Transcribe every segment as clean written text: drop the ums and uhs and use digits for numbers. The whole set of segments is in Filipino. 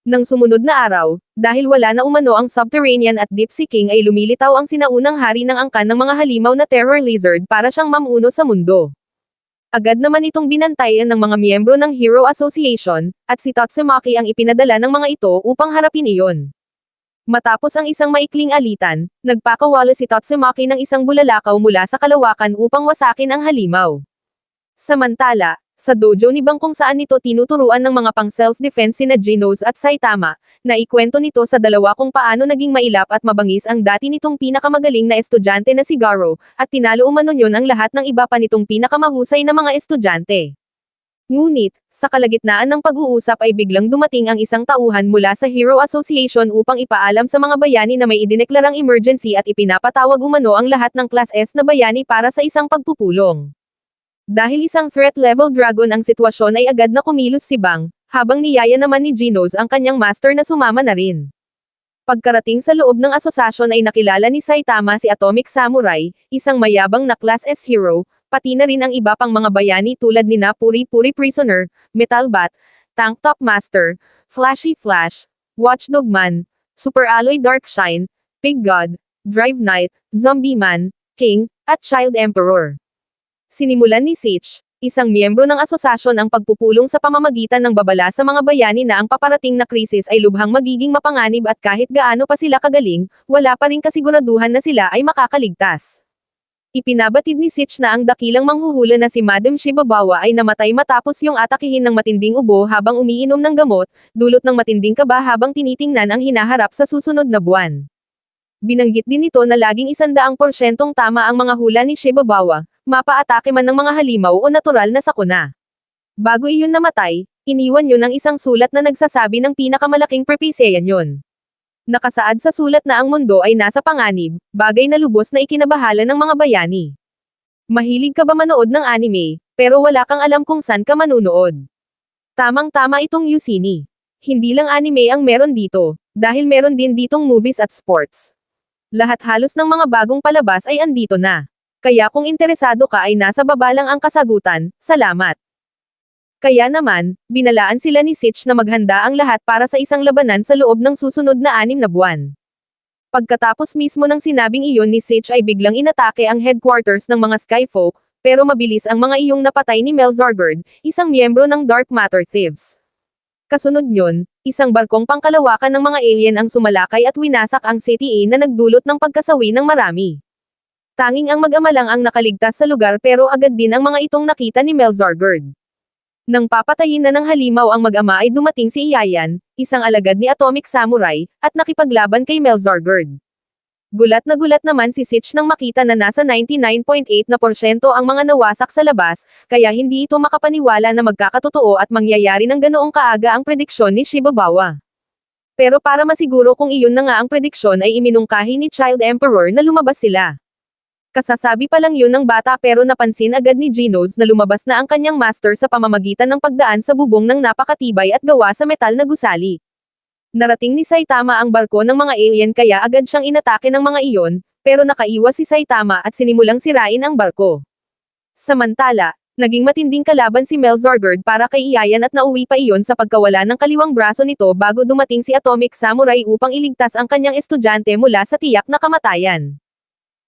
Nang sumunod na araw, dahil wala na umano ang Subterranean at Deep Sea King ay lumilitaw ang sinaunang hari ng angkan ng mga halimaw na Terror Lizard para siyang mamuno sa mundo. Agad naman itong binantayan ng mga miyembro ng Hero Association, at si Tatsumaki ang ipinadala ng mga ito upang harapin iyon. Matapos ang isang maikling alitan, nagpakawala si Tatsumaki ng isang bulalakaw mula sa kalawakan upang wasakin ang halimaw. Samantala, sa dojo ni Bang kung saan nito tinuturuan ng mga pang self-defense sina Genos at Saitama, naikwento nito sa dalawa kung paano naging mailap at mabangis ang dati nitong pinakamagaling na estudyante na si Garo, at tinalo umano niyon ang lahat ng iba pa nitong pinakamahusay na mga estudyante. Ngunit, sa kalagitnaan ng pag-uusap ay biglang dumating ang isang tauhan mula sa Hero Association upang ipaalam sa mga bayani na may idineklarang emergency at ipinapatawag umano ang lahat ng Class S na bayani para sa isang pagpupulong. Dahil isang threat level dragon ang sitwasyon ay agad na kumilos si Bang, habang niyaya naman ni Genos ang kanyang master na sumama na rin. Pagkarating sa loob ng asosasyon ay nakilala ni Saitama si Atomic Samurai, isang mayabang na Class S hero, pati na rin ang iba pang mga bayani tulad ni Puri Puri Prisoner, Metal Bat, Tank Top Master, Flashy Flash, Watchdog Man, Super Alloy Darkshine, Pig God, Drive Knight, Zombie Man, King, at Child Emperor. Sinimulan ni Sitch, isang miyembro ng asosasyon ang pagpupulong sa pamamagitan ng babala sa mga bayani na ang paparating na krisis ay lubhang magiging mapanganib at kahit gaano pa sila kagaling, wala pa ring kasiguraduhan na sila ay makakaligtas. Ipinabatid ni Sitch na ang dakilang manghuhula na si Madam Shibabawa ay namatay matapos yung atakihin ng matinding ubo habang umiinom ng gamot, dulot ng matinding kaba habang tinitingnan ang hinaharap sa susunod na buwan. Binanggit din nito na laging 100% tama ang mga hula ni Shibabawa, mapaatake man ng mga halimaw o natural na sakuna. Bago iyon namatay, iniwan yun ang isang sulat na nagsasabi ng pinakamalaking propesyean yun. Nakasaad sa sulat na ang mundo ay nasa panganib, bagay na lubos na ikinabahala ng mga bayani. Mahilig ka ba manood ng anime, pero wala kang alam kung saan ka manunood? Tamang-tama itong Yusini. Hindi lang anime ang meron dito, dahil meron din ditong movies at sports. Lahat halos ng mga bagong palabas ay andito na. Kaya kung interesado ka ay nasa baba lang ang kasagutan, salamat. Kaya naman, binalaan sila ni Sitch na maghanda ang lahat para sa isang labanan sa loob ng susunod na 6 na buwan. Pagkatapos mismo ng sinabing iyon ni Sitch ay biglang inatake ang headquarters ng mga Skyfolk, pero mabilis ang mga iyong napatay ni Melzargard, isang miyembro ng Dark Matter Thieves. Kasunod nyon, isang barkong pangkalawakan ng mga alien ang sumalakay at winasak ang CTA na nagdulot ng pagkasawi ng marami. Tanging ang mag-ama lang ang nakaligtas sa lugar pero agad din ang mga itong nakita ni Melzargard. Nang papatayin na ng halimaw ang mag-ama ay dumating si Iayan, isang alagad ni Atomic Samurai, at nakipaglaban kay Melzargard. Gulat naman si Sitch nang makita na nasa 99.8% ang mga nawasak sa labas, kaya hindi ito makapaniwala na magkakatotoo at mangyayari ng ganoong kaaga ang prediksyon ni Shibabawa. Pero para masiguro kung iyon na nga ang prediksyon ay iminungkahi ni Child Emperor na lumabas sila. Kasasabi pa lang yun ng bata pero napansin agad ni Genos na lumabas na ang kanyang master sa pamamagitan ng pagdaan sa bubong ng napakatibay at gawa sa metal na gusali. Narating ni Saitama ang barko ng mga alien kaya agad siyang inatake ng mga iyon, pero nakaiwas si Saitama at sinimulang sirain ang barko. Samantala, naging matinding kalaban si Melzargard para kay Iayan at nauwi pa iyon sa pagkawala ng kaliwang braso nito bago dumating si Atomic Samurai upang iligtas ang kanyang estudyante mula sa tiyak na kamatayan.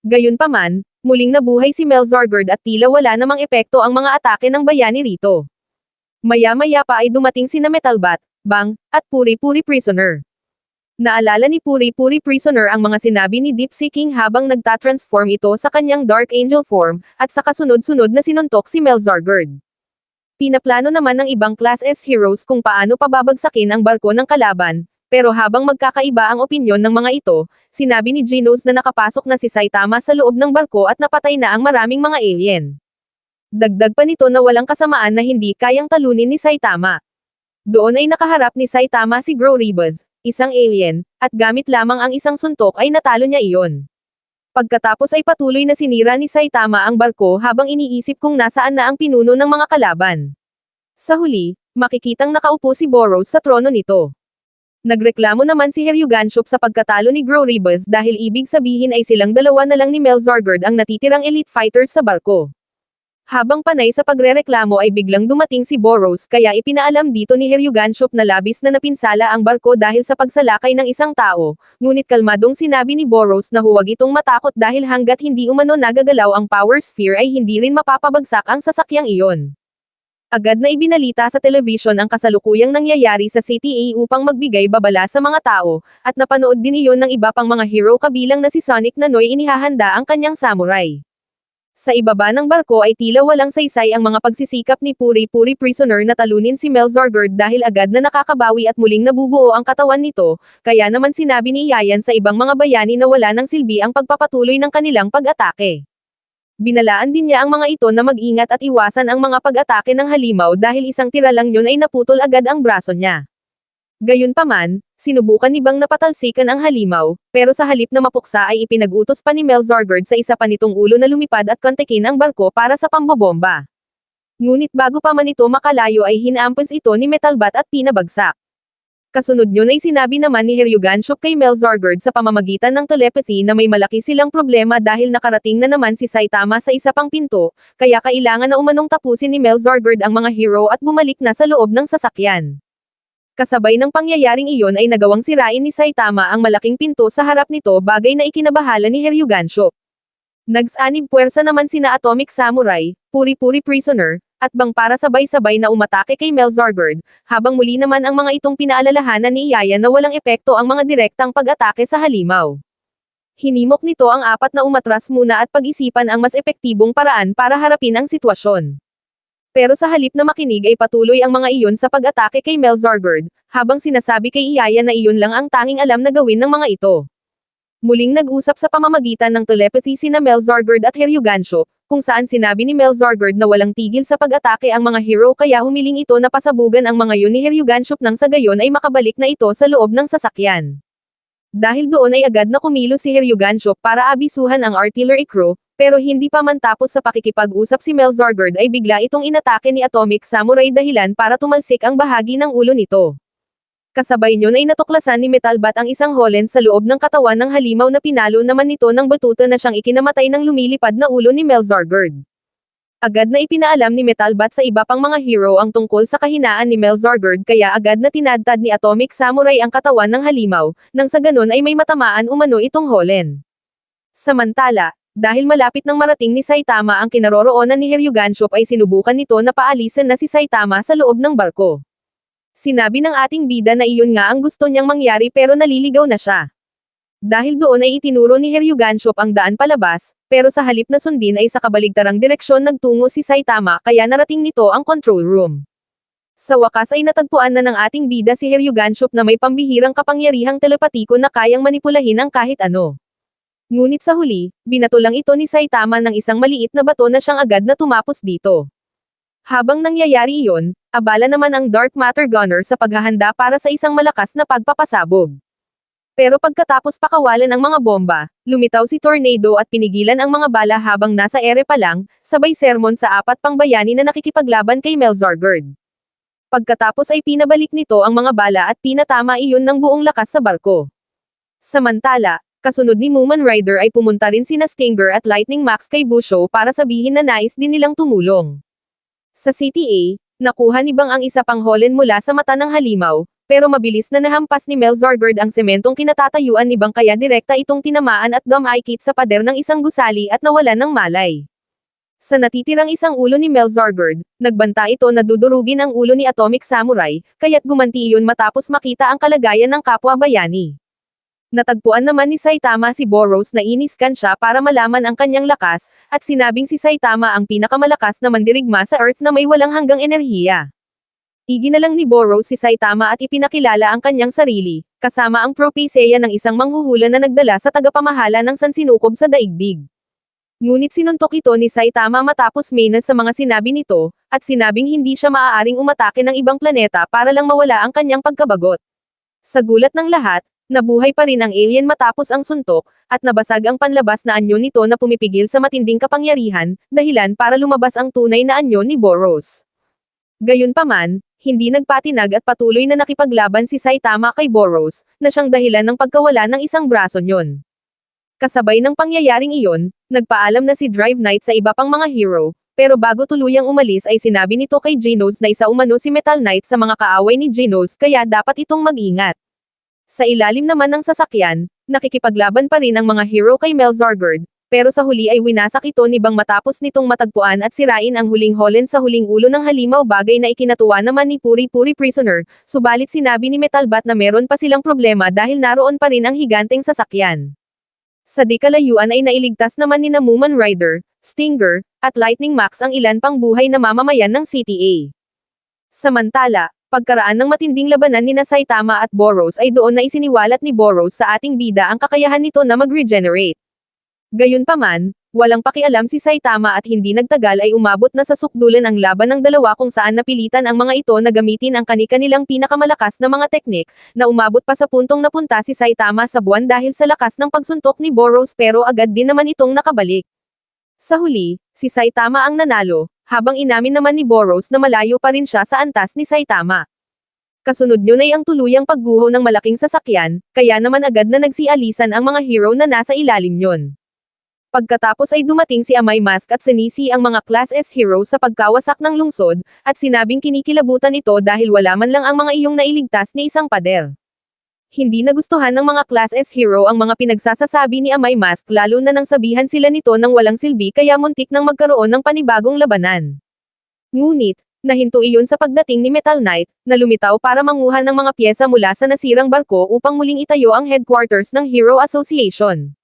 Gayunpaman, muling nabuhay si Melzargard at tila wala namang epekto ang mga atake ng bayani rito. Maya-maya pa ay dumating sina Metalbat, Bang, at Puri Puri Prisoner. Naalala ni Puri Puri Prisoner ang mga sinabi ni Deep Sea King habang nagtatransform ito sa kanyang Dark Angel form, at sa kasunod-sunod na sinuntok si Melzargard. Pinaplano naman ng ibang Class S heroes kung paano pababagsakin ang barko ng kalaban, pero habang magkakaiba ang opinyon ng mga ito, sinabi ni Genos na nakapasok na si Saitama sa loob ng barko at napatay na ang maraming mga alien. Dagdag pa nito na walang kasamaan na hindi kayang talunin ni Saitama. Doon ay nakaharap ni Saitama si Groribas, isang alien, at gamit lamang ang isang suntok ay natalo niya iyon. Pagkatapos ay patuloy na sinira ni Saitama ang barko habang iniisip kung nasaan na ang pinuno ng mga kalaban. Sa huli, makikitang nakaupo si Boros sa trono nito. Nagreklamo naman si Heryuganshuk sa pagkatalo ni Groribas dahil ibig sabihin ay silang dalawa na lang ni Melzargard ang natitirang elite fighters sa barko. Habang panay sa pagrereklamo ay biglang dumating si Boros kaya ipinaalam dito ni Hiryuganshop na labis na napinsala ang barko dahil sa pagsalakay ng isang tao, ngunit kalmadong sinabi ni Boros na huwag itong matakot dahil hanggat hindi umano nagagalaw ang power sphere ay hindi rin mapapabagsak ang sasakyang iyon. Agad na ibinalita sa telebisyon ang kasalukuyang nangyayari sa CTA upang magbigay babala sa mga tao, at napanood din iyon ng iba pang mga hero kabilang na si Sonic na Noy inihahanda ang kanyang samurai. Sa ibaba ng barko ay tila walang saysay ang mga pagsisikap ni Puri-Puri Prisoner na talunin si Melzargard dahil agad na nakakabawi at muling nabubuo ang katawan nito, kaya naman sinabi ni Yayan sa ibang mga bayani na wala ng silbi ang pagpapatuloy ng kanilang pag-atake. Binalaan din niya ang mga ito na mag-ingat at iwasan ang mga pag-atake ng halimaw dahil isang tira lang yun ay naputol agad ang braso niya. Gayunpaman, sinubukan ni Bang na patalsikan ang halimaw, pero sa halip na mapuksa ay ipinag-utos pa ni Melzargard sa isa pa nitong ulo na lumipad at kontekin ang barko para sa pambobomba. Ngunit bago pa man ito makalayo ay hinampas ito ni Metalbat at pinabagsak. Kasunod yun ay sinabi naman ni Hiryuganshop kay Melzargard sa pamamagitan ng telepathy na may malaki silang problema dahil nakarating na naman si Saitama sa isa pang pinto, kaya kailangan na umanong tapusin ni Melzargard ang mga hero at bumalik na sa loob ng sasakyan. Kasabay ng pangyayaring iyon ay nagawang sirain ni Saitama ang malaking pinto sa harap nito bagay na ikinabahala ni Hiryuganshop. Nagsanib puwersa naman sina Atomic Samurai, Puri-Puri Prisoner, at Bang para sabay-sabay na umatake kay Melzargard, habang muli naman ang mga itong pinaalalahanan ni Iyaya na walang epekto ang mga direktang pag-atake sa halimaw. Hinimok nito ang apat na umatras muna at pag-isipan ang mas epektibong paraan para harapin ang sitwasyon. Pero sa halip na makinig ay patuloy ang mga iyon sa pag-atake kay Melzargard, habang sinasabi kay Iyaya na iyon lang ang tanging alam na gawin ng mga ito. Muling nag-usap sa pamamagitan ng telepathy sina Melzargard at Hiryuganshop, kung saan sinabi ni Melzargard na walang tigil sa pag-atake ang mga hero kaya humiling ito na pasabugan ang mga yun ni Hiryuganshop nang sa gayon ay makabalik na ito sa loob ng sasakyan. Dahil doon ay agad na kumilos si Hiryuganshop para abisuhan ang artillery crew, pero hindi pa man tapos sa pakikipag-usap si Melzargard ay bigla itong inatake ni Atomic Samurai dahilan para tumalsik ang bahagi ng ulo nito. Kasabay niyon ay natuklasan ni Metalbat ang isang holen sa loob ng katawan ng halimaw na pinalo naman nito ng batuta na siyang ikinamatay ng lumilipad na ulo ni Melzargard. Agad na ipinaalam ni Metalbat sa iba pang mga hero ang tungkol sa kahinaan ni Melzargard kaya agad na tinadtad ni Atomic Samurai ang katawan ng halimaw, nang sa ganon ay may matamaan umano itong holen. Samantala, dahil malapit nang marating ni Saitama ang kinaroroonan ni Hiryuganshop ay sinubukan nito na paalisan na si Saitama sa loob ng barko. Sinabi ng ating bida na iyon nga ang gusto niyang mangyari pero naliligaw na siya. Dahil doon ay itinuro ni Hiryuganshop ang daan palabas, pero sa halip na sundin ay sa kabaligtarang direksyon nagtungo si Saitama kaya narating nito ang control room. Sa wakas ay natagpuan na ng ating bida si Hiryuganshop na may pambihirang kapangyarihang telepatiko na kayang manipulahin ang kahit ano. Ngunit sa huli, binato lang ito ni Saitama ng isang maliit na bato na siyang agad na tumapos dito. Habang nangyayari iyon, abala naman ang Dark Matter Gunner sa paghahanda para sa isang malakas na pagpapasabog. Pero pagkatapos pakawalan ang mga bomba, lumitaw si Tornado at pinigilan ang mga bala habang nasa ere pa lang, sabay sermon sa apat pang bayani na nakikipaglaban kay Melzargard. Pagkatapos ay pinabalik nito ang mga bala at pinatama iyon ng buong lakas sa barko. Samantala, kasunod ni Moomin Rider ay pumunta rin sina Stinger at Lightning Max kay Busho para sabihin na nais din nilang tumulong. Sa CTA, nakuha ni Bang ang isa pang holen mula sa mata ng halimaw, pero mabilis na nahampas ni Melzargard ang sementong kinatatayuan ni Bang kaya direkta itong tinamaan at dumikit sa pader ng isang gusali at nawalan ng malay. Sa natitirang isang ulo ni Melzargard, nagbanta ito na dudurugin ang ulo ni Atomic Samurai, kaya't gumanti iyon matapos makita ang kalagayan ng kapwa bayani. Natagpuan naman ni Saitama si Boros na iniskan siya para malaman ang kanyang lakas, at sinabing si Saitama ang pinakamalakas na mandirigma sa Earth na may walang hanggang enerhiya. Iginalang ni Boros si Saitama at ipinakilala ang kanyang sarili, kasama ang propesya ng isang manghuhula na nagdala sa tagapamahala ng sansinukob sa daigdig. Ngunit sinuntok ito ni Saitama matapos mainas sa mga sinabi nito, at sinabing hindi siya maaaring umatake ng ibang planeta para lang mawala ang kanyang pagkabagot. Sa gulat ng lahat, nabuhay pa rin ang alien matapos ang suntok, at nabasag ang panlabas na anyo nito na pumipigil sa matinding kapangyarihan, dahilan para lumabas ang tunay na anyo ni Boros. Gayunpaman, hindi nagpatinag at patuloy na nakipaglaban si Saitama kay Boros, na siyang dahilan ng pagkawala ng isang braso niyon. Kasabay ng pangyayaring iyon, nagpaalam na si Drive Knight sa iba pang mga hero, pero bago tuluyang umalis ay sinabi nito kay Genos na isa umano si Metal Knight sa mga kaaway ni Genos kaya dapat itong mag-ingat. Sa ilalim naman ng sasakyan, nakikipaglaban pa rin ang mga hero kay Melzargard, pero sa huli ay winasak ito ni Bang matapos nitong matagpuan at sirain ang huling Holland sa huling ulo ng halimaw bagay na ikinatuwa naman ni Puri Puri Prisoner, subalit sinabi ni Metalbat na meron pa silang problema dahil naroon pa rin ang higanteng sasakyan. Sa di kalayuan ay nailigtas naman ni Muman Rider, Stinger, at Lightning Max ang ilan pang buhay na mamamayan ng CTA. Samantala, pagkaraan ng matinding labanan ni Saitama at Boros ay doon na isiniwalat ni Boros sa ating bida ang kakayahan nito na mag-regenerate. Gayunpaman, walang pakialam si Saitama at hindi nagtagal ay umabot na sa sukdulan ang laban ng dalawa kung saan napilitan ang mga ito na gamitin ang kani-kanilang pinakamalakas na mga teknik, na umabot pa sa puntong napunta si Saitama sa buwan dahil sa lakas ng pagsuntok ni Boros pero agad din naman itong nakabalik. Sa huli, si Saitama ang nanalo, habang inamin naman ni Boros na malayo pa rin siya sa antas ni Saitama. Kasunod yun ay ang tuluyang pagguho ng malaking sasakyan, kaya naman agad na nagsialisan ang mga hero na nasa ilalim yun. Pagkatapos ay dumating si Amay Mask at sinisi ang mga Class S hero sa pagkawasak ng lungsod, at sinabing kinikilabutan ito dahil wala man lang ang mga iyong nailigtas ni isang pader. Hindi nagustuhan ng mga Class S hero ang mga pinagsasasabi ni Amay Mask lalo na nang sabihan sila nito ng walang silbi kaya muntik nang magkaroon ng panibagong labanan. Ngunit, nahinto iyon sa pagdating ni Metal Knight, na lumitaw para manguha ng mga pyesa mula sa nasirang barko upang muling itayo ang headquarters ng Hero Association.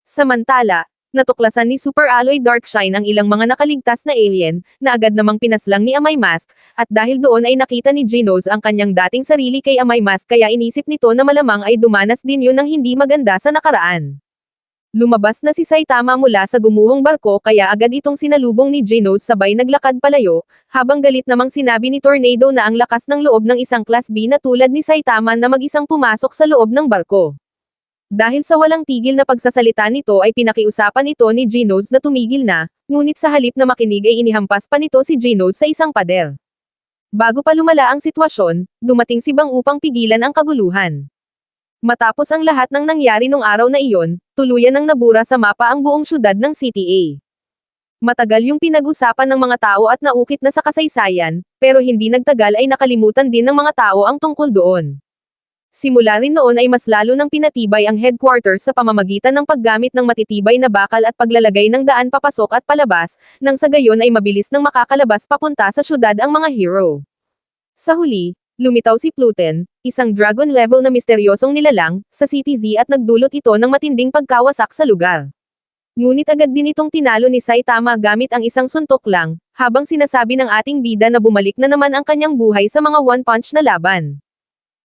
Samantala, natuklasan ni Super Alloy Darkshine ang ilang mga nakaligtas na alien, na agad namang pinaslang ni Amay Mask, at dahil doon ay nakita ni Genos ang kanyang dating sarili kay Amay Mask kaya inisip nito na malamang ay dumanas din yun ng hindi maganda sa nakaraan. Lumabas na si Saitama mula sa gumuhong barko kaya agad itong sinalubong ni Genos sabay naglakad palayo, habang galit namang sinabi ni Tornado na ang lakas ng loob ng isang Class B na tulad ni Saitama na mag-isang pumasok sa loob ng barko. Dahil sa walang tigil na pagsasalita nito ay pinakiusapan ito ni Genos na tumigil na, ngunit sa halip na makinig ay inihampas pa nito si Genos sa isang pader. Bago pa lumala ang sitwasyon, dumating si Bang upang pigilan ang kaguluhan. Matapos ang lahat ng nangyari nung araw na iyon, tuluyan nang nabura sa mapa ang buong syudad ng CTA. Matagal yung pinag-usapan ng mga tao at naukit na sa kasaysayan, pero hindi nagtagal ay nakalimutan din ng mga tao ang tungkol doon. Simula rin noon ay mas lalo nang pinatibay ang headquarters sa pamamagitan ng paggamit ng matitibay na bakal at paglalagay ng daan papasok at palabas, nang sa gayon ay mabilis nang makakalabas papunta sa syudad ang mga hero. Sa huli, lumitaw si Pluten, isang dragon level na misteryosong nilalang, sa CTZ at nagdulot ito ng matinding pagkawasak sa lugar. Ngunit agad din itong tinalo ni Saitama gamit ang isang suntok lang, habang sinasabi ng ating bida na bumalik na naman ang kanyang buhay sa mga one-punch na laban.